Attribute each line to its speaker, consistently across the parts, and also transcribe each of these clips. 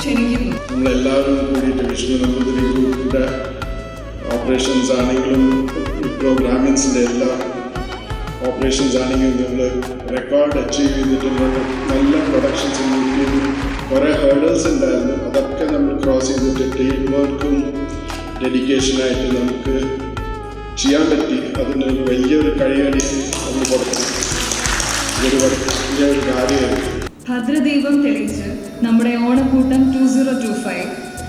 Speaker 1: ക്ഷണിക്കുന്നു.
Speaker 2: നമ്മളെല്ലാവരും കൂടിയിട്ട് വിഷ്ണു നമ്പൂതിരി ഗ്രൂപ്പിൻ്റെ ഓപ്പറേഷൻസ് ആണെങ്കിലും പ്രോഗ്രാമിങ്സിൻ്റെ എല്ലാ ഓപ്പറേഷൻസ് ആണെങ്കിലും നമ്മൾ റെക്കോർഡ് അച്ചീവ് ചെയ്തിട്ടുണ്ട്. നല്ല പ്രൊഡക്ഷൻസ് കുറേ ഹേർഡൽസ് ഉണ്ടായിരുന്നു. അതൊക്കെ നമ്മൾ ക്രോസ് ചെയ്തിട്ട് ടീം വർക്കും ഡെഡിക്കേഷനായിട്ട് നമുക്ക് ചെയ്യാൻ പറ്റി. അതിനൊരു വലിയൊരു കഴിയടി നമ്മൾ കൊടുക്കും. ഇതൊരു വലിയൊരു കാര്യമായിരുന്നു.
Speaker 1: ഭദ്രദീപം തെളിയിച്ച് നമ്മുടെ ഓണക്കൂട്ടം 2025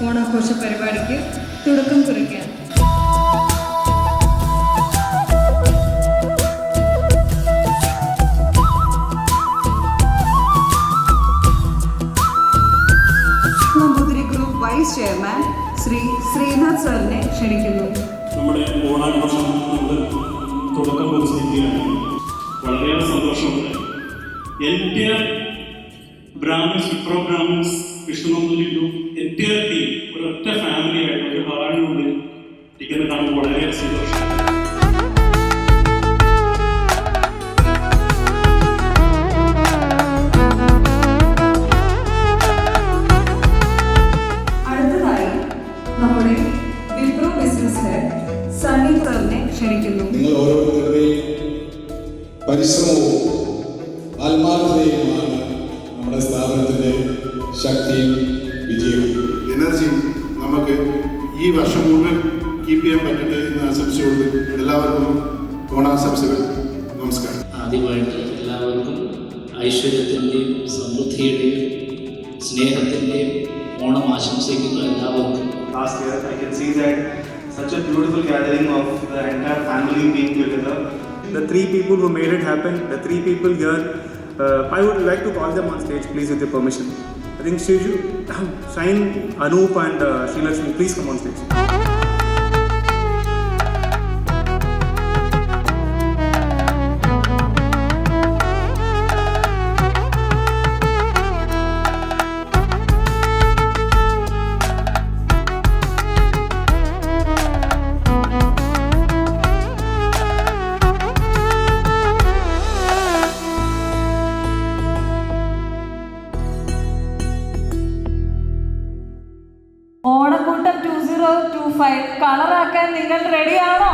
Speaker 1: ഓണാഘോഷ പരിപാടിക്ക് തുടക്കം കുറിക്കാൻ Namboothiri group vice chairman Shri Sreenath സാറിനെ ക്ഷണിക്കുന്നു.
Speaker 3: നമ്മുടെ ഓണാഘോഷം നമ്മൾ തുടക്കം കുറിച്ചിരിക്കുകയാണ്. വളരെയേറെ സന്തോഷമുണ്ട്. Entire Brahmins programmes Vishnu Namboothiri group entire team ഒരൊറ്റ ഫാമിലിയായിട്ട് ഒരു ഹാളിനുള്ളിൽ ഇരിക്കുന്ന കാണുമ്പോൾ വളരെയേറെ സന്തോഷം.
Speaker 1: അടുത്തതായി നമ്മുടെ വിപ്രോ ബിസിനസ് ഹെഡ് സണ്ണി സാറിനെ ക്ഷണിക്കുന്നു.
Speaker 4: നിങ്ങൾ ഓരോരുത്തരുടെയും പരിശ്രമവും ആത്മാർത്ഥതയുമാണ് നമ്മുടെ സ്ഥാപനത്തിൻ്റെ ശക്തിയും വിജയവും.
Speaker 5: എനർജിയും നമുക്ക് ഈ വർഷം മുഴുവൻ കീപ്പ് ചെയ്യാൻ പറ്റട്ടെ എന്ന് ആശംസിച്ചുകൊണ്ട് എല്ലാവർക്കും ഓണാശംസകൾ. നമസ്കാരം.
Speaker 6: ആദ്യമായിട്ട് എല്ലാവർക്കും ഐശ്വര്യത്തിൻ്റെയും സമൃദ്ധിയുടെയും സ്നേഹത്തിൻ്റെയും ഓണം ആശംസിക്കുന്നു എല്ലാവർക്കും.
Speaker 7: Last year, I can see that such a beautiful gathering of the entire family being together.
Speaker 8: The three people who made it happen, the three people here, I would like to call them on stage, please, with your permission. I think Shiju, Shine, Anoop and Srilakshmi, please come on stage.
Speaker 1: ഓണക്കൂട്ടം 2025 കളറാക്കാൻ നിങ്ങൾ റെഡിയാണോ?